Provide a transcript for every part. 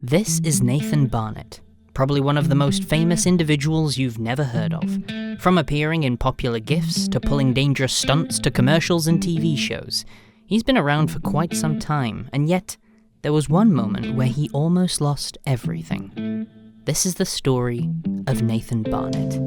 This is Nathan Barnatt, probably one of the most famous individuals you've never heard of. From appearing in popular GIFs, to pulling dangerous stunts, to commercials and TV shows. He's been around for quite some time, and yet, there was one moment where he almost lost everything. This is the story of Nathan Barnatt.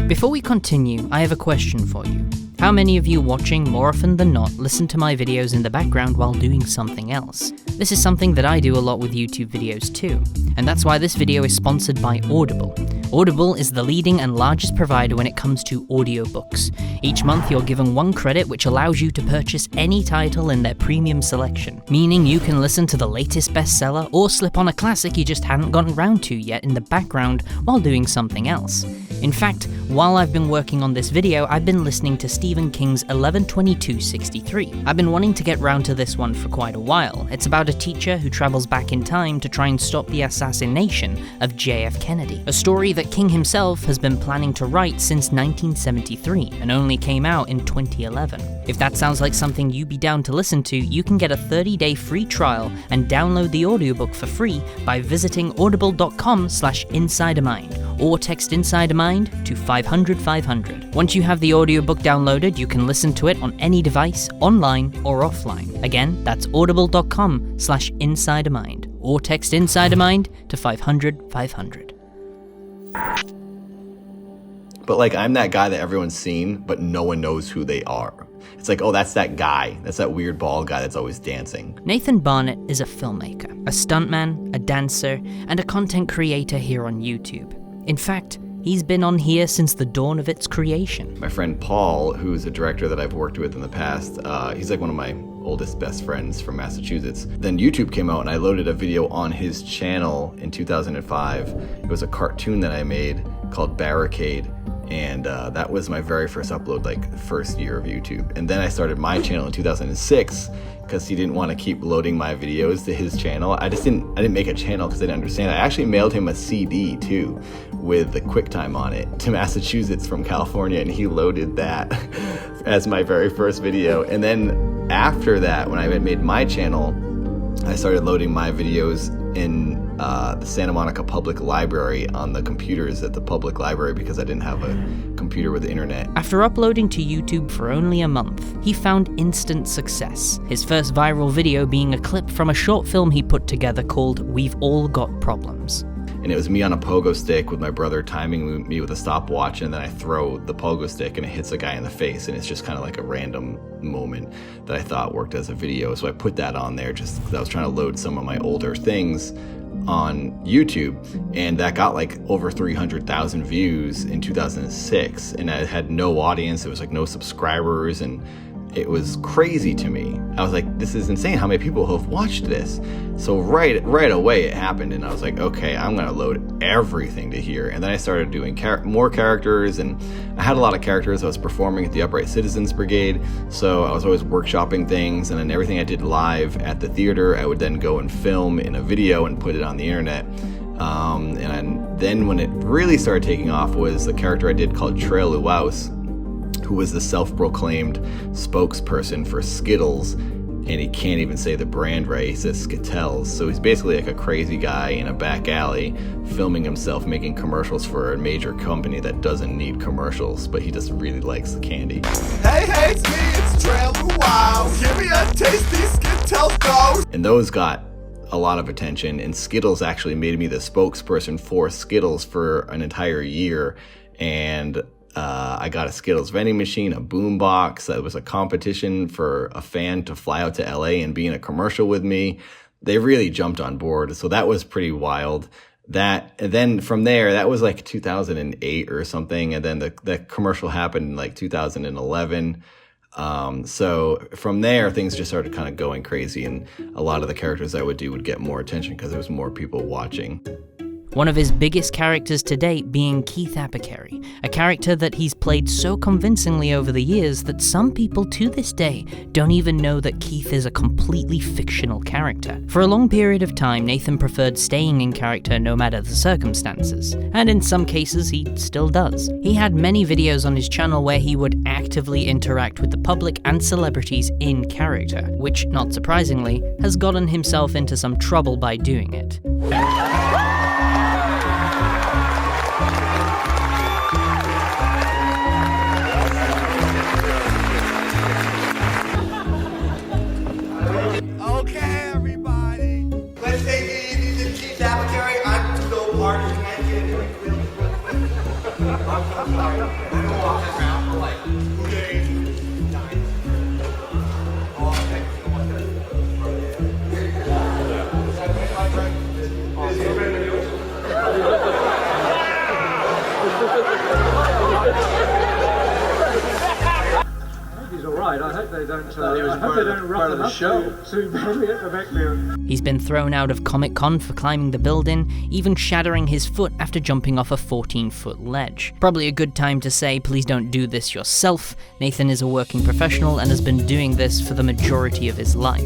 Before we continue, I have a question for you. How many of you watching more often than not listen to my videos in the background while doing something else? This is something that I do a lot with YouTube videos too, and that's why this video is sponsored by Audible. Audible is the leading and largest provider when it comes to audiobooks. Each month you're given 1 credit which allows you to purchase any title in their premium selection, meaning you can listen to the latest bestseller or slip on a classic you just hadn't gotten around to yet in the background while doing something else. In fact, while I've been working on this video, I've been listening to Stephen King's 11/22/63. I've been wanting to get round to this one for quite a while. It's about a teacher who travels back in time to try and stop the assassination of JF Kennedy, a story that King himself has been planning to write since 1973 and only came out in 2011. If that sounds like something you'd be down to listen to, you can get a 30-day free trial and download the audiobook for free by visiting audible.com/insideamind or text insideamind to 500-500. Once you have the audiobook downloaded, you can listen to it on any device, online or offline. Again, that's audible.com/insideamind or text insideamind to 500-500. But like, I'm that guy that everyone's seen, but no one knows who they are. It's like, oh, that's that guy. That's that weird bald guy that's always dancing. Nathan Barnatt is a filmmaker, a stuntman, a dancer, and a content creator here on YouTube. In fact, he's been on here since the dawn of its creation. My friend Paul, who's a director that I've worked with in the past, he's like one of my oldest best friends from Massachusetts. Then YouTube came out and I loaded a video on his channel in 2005. It was a cartoon that I made called Barricade. And that was my very first upload, like first year of YouTube. And then I started my channel in 2006 because he didn't want to keep loading my videos to his channel. I didn't make a channel because I didn't understand. I actually mailed him a CD too with the QuickTime on it to Massachusetts from California, and he loaded that as my very first video. And then after that, when I had made my channel, I started loading my videos in the Santa Monica Public Library on the computers at the public library because I didn't have a computer with the internet. After uploading to YouTube for only a month, he found instant success. His first viral video being a clip from a short film he put together called We've All Got Problems. And it was me on a pogo stick with my brother timing me with a stopwatch, and then I throw the pogo stick and it hits a guy in the face, and it's just kind of like a random moment that I thought worked as a video. So I put that on there just because I was trying to load some of my older things on YouTube, and that got like over 300,000 views in 2006, and I had no audience. It was like no subscribers, and it was crazy to me. I was like, this is insane how many people have watched this. So right away it happened, and I was like, okay, I'm gonna load everything to here. And then I started doing more characters, and I had a lot of characters. I was performing at the Upright Citizens Brigade, so I was always workshopping things, and then everything I did live at the theater, I would then go and film in a video and put it on the internet. And then when it really started taking off was the character I did called Trail Luaus, who was the self-proclaimed spokesperson for Skittles, and he can't even say the brand right. He says Skittles. So he's basically like a crazy guy in a back alley filming himself making commercials for a major company that doesn't need commercials, but he just really likes the candy. Hey, it's me, it's Trail Luaus. Give me a tasty Skittles go. And those got a lot of attention, and Skittles actually made me the spokesperson for Skittles for an entire year. And I got a Skittles vending machine, a boom box. It was a competition for a fan to fly out to LA and be in a commercial with me. They really jumped on board. So that was pretty wild. And then from there, that was like 2008 or something. And then the commercial happened in like 2011. So from there, things just started kind of going crazy. And a lot of the characters I would do would get more attention because there was more people watching. One of his biggest characters to date being Keith Apicary, a character that he's played so convincingly over the years that some people to this day don't even know that Keith is a completely fictional character. For a long period of time, Nathan preferred staying in character no matter the circumstances, and in some cases he still does. He had many videos on his channel where he would actively interact with the public and celebrities in character, which, not surprisingly, has gotten himself into some trouble by doing it. Okay, everybody. Let's take it easy to Keith Apicary. I'm so hard you can't get it. I'm sorry. I'm gonna walk around for like 2 days. He's alright. I hope they don't roughen up too badly at the background. He's been thrown out of Comic-Con for climbing the building, even shattering his foot after jumping off a 14-foot ledge. Probably a good time to say, please don't do this yourself. Nathan is a working professional and has been doing this for the majority of his life.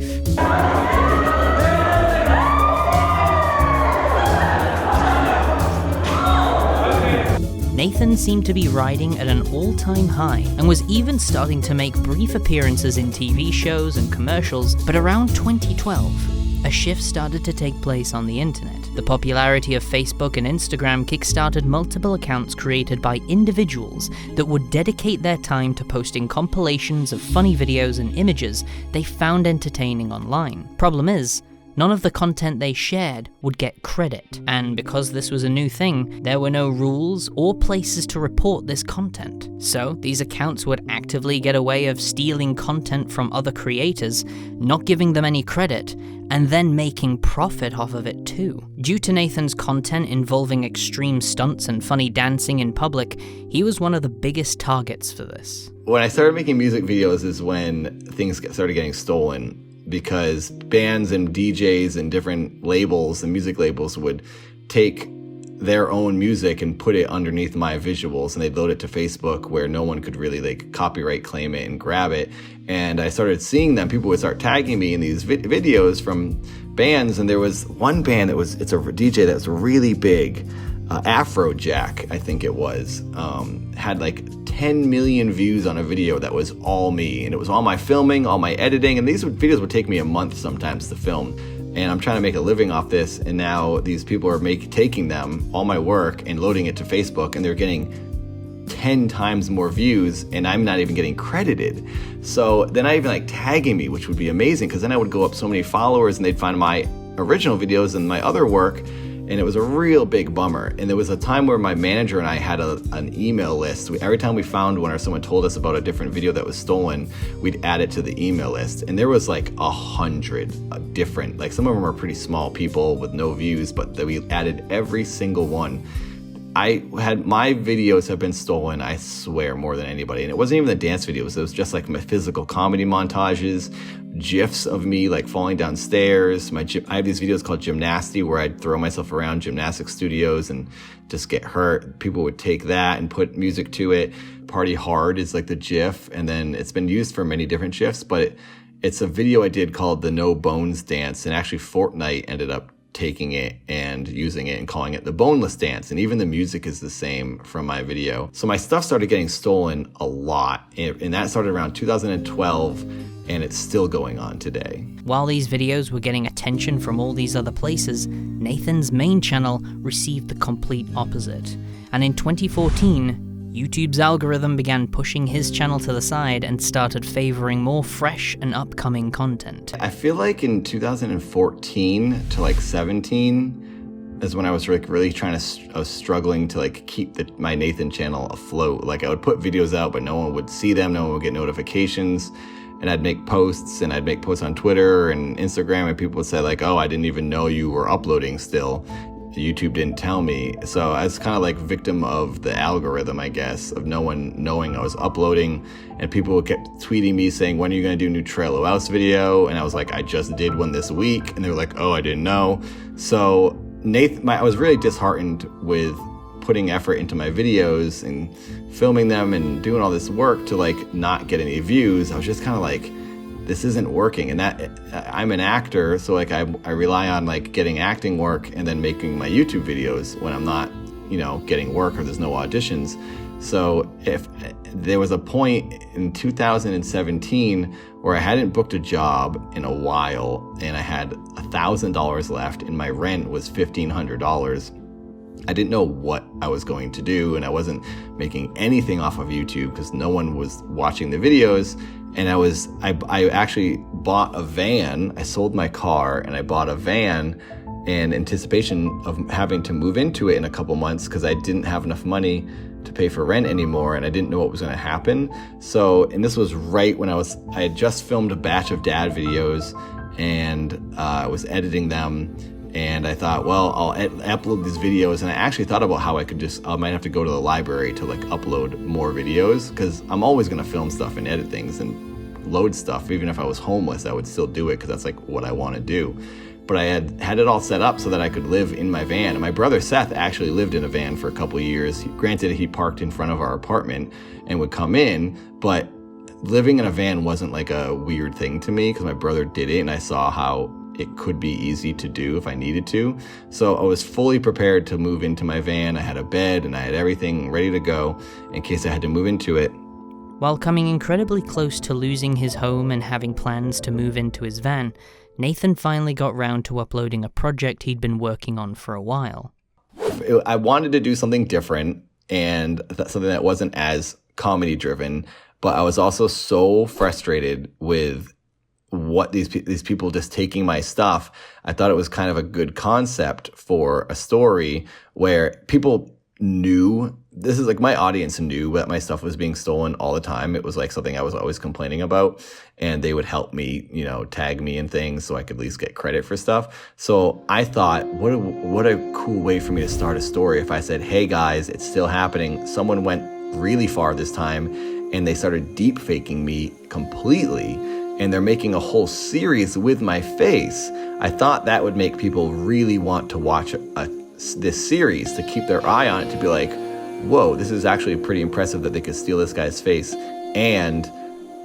Nathan seemed to be riding at an all-time high, and was even starting to make brief appearances in TV shows and commercials, but around 2012, a shift started to take place on the internet. The popularity of Facebook and Instagram kickstarted multiple accounts created by individuals that would dedicate their time to posting compilations of funny videos and images they found entertaining online. Problem is, none of the content they shared would get credit, and because this was a new thing, there were no rules or places to report this content. So, these accounts would actively get a way of stealing content from other creators, not giving them any credit, and then making profit off of it too. Due to Nathan's content involving extreme stunts and funny dancing in public, he was one of the biggest targets for this. When I started making music videos is when things started getting stolen, because bands and DJs and different labels and music labels would take their own music and put it underneath my visuals, and they'd load it to Facebook where no one could really like copyright claim it and grab it. And I started seeing them. People would start tagging me in these videos from bands, and there was one band it's a DJ that was really big, Afrojack, I think it was, had like 10 million views on a video that was all me, and it was all my filming, all my editing, and these videos would take me a month sometimes to film, and I'm trying to make a living off this, and now these people are taking them, all my work, and loading it to Facebook, and they're getting 10 times more views, and I'm not even getting credited. So they're not even like tagging me, which would be amazing, because then I would go up so many followers, and they'd find my original videos and my other work, and it was a real big bummer. And there was a time where my manager and I had an email list. Every time we found one or someone told us about a different video that was stolen, we'd add it to the email list. And there was like 100 different, like some of them are pretty small people with no views, but we added every single one. My videos have been stolen, I swear, more than anybody. And it wasn't even the dance videos. It was just like my physical comedy montages, GIFs of me like falling downstairs. I have these videos called Gymnasty where I'd throw myself around gymnastic studios and just get hurt. People would take that and put music to it. Party Hard is like the GIF, and then it's been used for many different GIFs, but it's a video I did called the No Bones Dance, and actually Fortnite ended up taking it and using it and calling it the Boneless Dance, and even the music is the same from my video. So my stuff started getting stolen a lot, and that started around 2012, and it's still going on today. While these videos were getting attention from all these other places, Nathan's main channel received the complete opposite. And in 2014, YouTube's algorithm began pushing his channel to the side and started favoring more fresh and upcoming content. I feel like in 2014 to like 17 is when I was really I was struggling to like keep my Nathan channel afloat. Like I would put videos out, but no one would see them, no one would get notifications. And I'd make posts, and I'd make posts on Twitter and Instagram, and people would say like, oh, I didn't even know you were uploading still. YouTube didn't tell me. So I was kind of like victim of the algorithm, I guess, of no one knowing I was uploading. And people kept tweeting me saying, when are you going to do a new Trailer House video? And I was like, I just did one this week. And they were like, oh, I didn't know. So I was really disheartened with putting effort into my videos and filming them and doing all this work to like not get any views. I was just kind of like, this isn't working. And that I'm an actor, so like I rely on like getting acting work and then making my YouTube videos when I'm not, getting work or there's no auditions. So if there was a point in 2017 where I hadn't booked a job in a while and I had $1,000 left and my rent was $1,500, I didn't know what I was going to do, and I wasn't making anything off of YouTube because no one was watching the videos. And I actually bought a van. I sold my car and I bought a van in anticipation of having to move into it in a couple months because I didn't have enough money to pay for rent anymore, and I didn't know what was going to happen. And this was right when I had just filmed a batch of dad videos, and I was editing them. And I thought, well, I'll upload these videos. And I actually thought about how I might have to go to the library to like upload more videos, because I'm always going to film stuff and edit things and load stuff. Even if I was homeless, I would still do it because that's like what I want to do. But I had it all set up so that I could live in my van. And my brother Seth actually lived in a van for a couple of years. Granted, he parked in front of our apartment and would come in, but living in a van wasn't like a weird thing to me because my brother did it and I saw how it could be easy to do if I needed to. So I was fully prepared to move into my van. I had a bed and I had everything ready to go in case I had to move into it. While coming incredibly close to losing his home and having plans to move into his van, Nathan finally got round to uploading a project he'd been working on for a while. I wanted to do something different and something that wasn't as comedy driven, but I was also so frustrated with what these people just taking my stuff. I thought it was kind of a good concept for a story where people knew, this is like my audience knew that my stuff was being stolen all the time. It was like something I was always complaining about, and they would help me, tag me in things so I could at least get credit for stuff. So I thought, what a cool way for me to start a story if I said, hey guys, it's still happening. Someone went really far this time and they started deep faking me completely, and they're making a whole series with my face. I thought that would make people really want to watch this series, to keep their eye on it, to be like, whoa, this is actually pretty impressive that they could steal this guy's face, and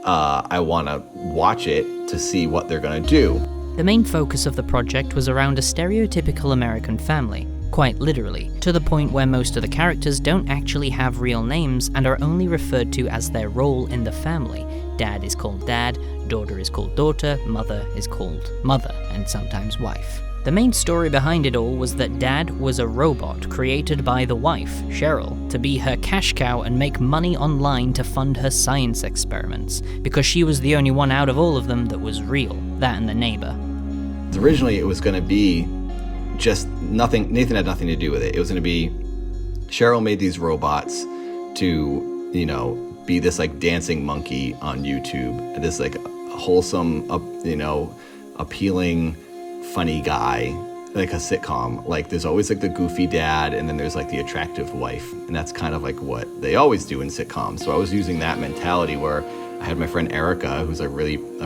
I want to watch it to see what they're going to do. The main focus of the project was around a stereotypical American family, quite literally, to the point where most of the characters don't actually have real names and are only referred to as their role in the family. Dad is called dad, daughter is called daughter, mother is called mother, and sometimes wife. The main story behind it all was that Dad was a robot created by the wife, Cheryl, to be her cash cow and make money online to fund her science experiments, because she was the only one out of all of them that was real, that and the neighbor. Originally it was going to be just nothing, Nathan had nothing to do with it. It was going to be, Cheryl made these robots to, be this like dancing monkey on YouTube, this like wholesome, appealing, funny guy, like a sitcom. Like there's always like the goofy dad and then there's like the attractive wife, and that's kind of like what they always do in sitcoms. So I was using that mentality where I had my friend Erica, who's a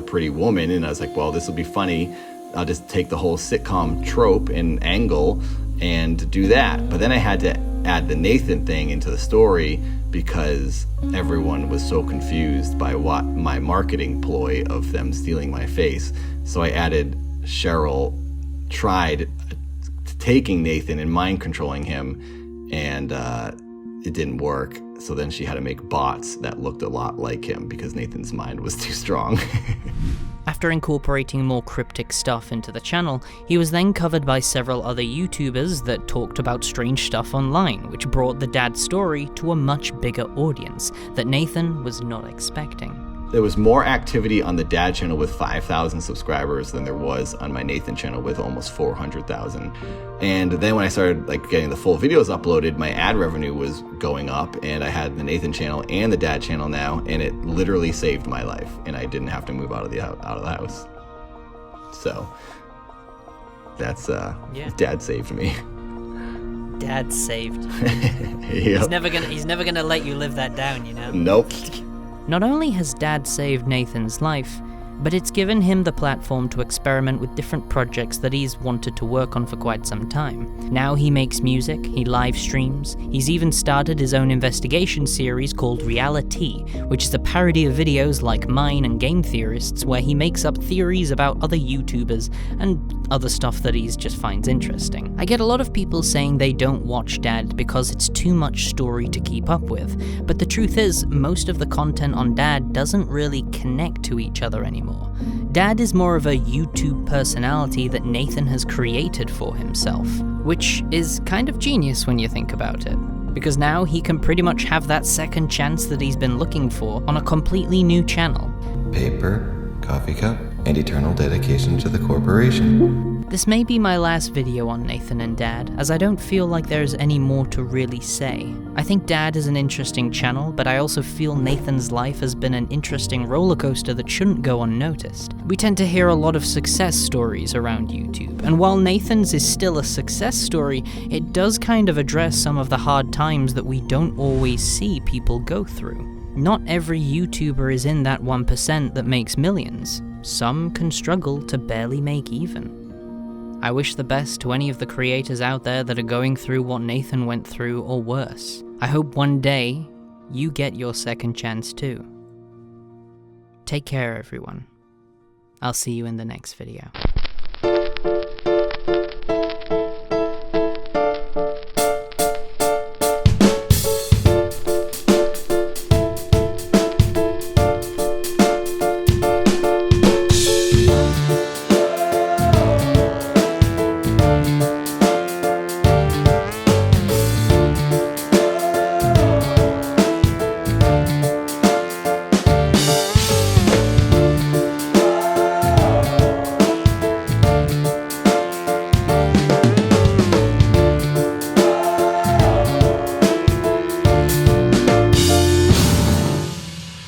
pretty woman, and I was like, well, this will be funny. I'll just take the whole sitcom trope and angle and do that. But then I had to add the Nathan thing into the story because everyone was so confused by what my marketing ploy of them stealing my face. So I added Cheryl tried taking Nathan and mind controlling him, and it didn't work. So then she had to make bots that looked a lot like him because Nathan's mind was too strong. After incorporating more cryptic stuff into the channel, he was then covered by several other YouTubers that talked about strange stuff online, which brought the dad story to a much bigger audience that Nathan was not expecting. There was more activity on the dad channel with 5,000 subscribers than there was on my Nathan channel with almost 400,000. And then when I started getting the full videos uploaded, my ad revenue was going up, and I had the Nathan channel and the dad channel now, and it literally saved my life, and I didn't have to move out of the house. So that's Dad saved me. Dad saved. Yep. He's never gonna let you live that down, Nope. Not only has Dad saved Nathan's life, but it's given him the platform to experiment with different projects that he's wanted to work on for quite some time. Now he makes music, he live streams, he's even started his own investigation series called Reality, which is a parody of videos like mine and Game Theorists, where he makes up theories about other YouTubers and other stuff that he just finds interesting. I get a lot of people saying they don't watch Dad because it's too much story to keep up with, but the truth is, most of the content on Dad doesn't really connect to each other anymore. Dad is more of a YouTube personality that Nathan has created for himself, which is kind of genius when you think about it, because now he can pretty much have that second chance that he's been looking for on a completely new channel. Paper, coffee cup, and eternal dedication to the corporation. This may be my last video on Nathan and Dad, as I don't feel like there's any more to really say. I think Dad is an interesting channel, but I also feel Nathan's life has been an interesting roller coaster that shouldn't go unnoticed. We tend to hear a lot of success stories around YouTube, and while Nathan's is still a success story, it does kind of address some of the hard times that we don't always see people go through. Not every YouTuber is in that 1% that makes millions. Some can struggle to barely make even. I wish the best to any of the creators out there that are going through what Nathan went through or worse. I hope one day you get your second chance too. Take care, everyone. I'll see you in the next video.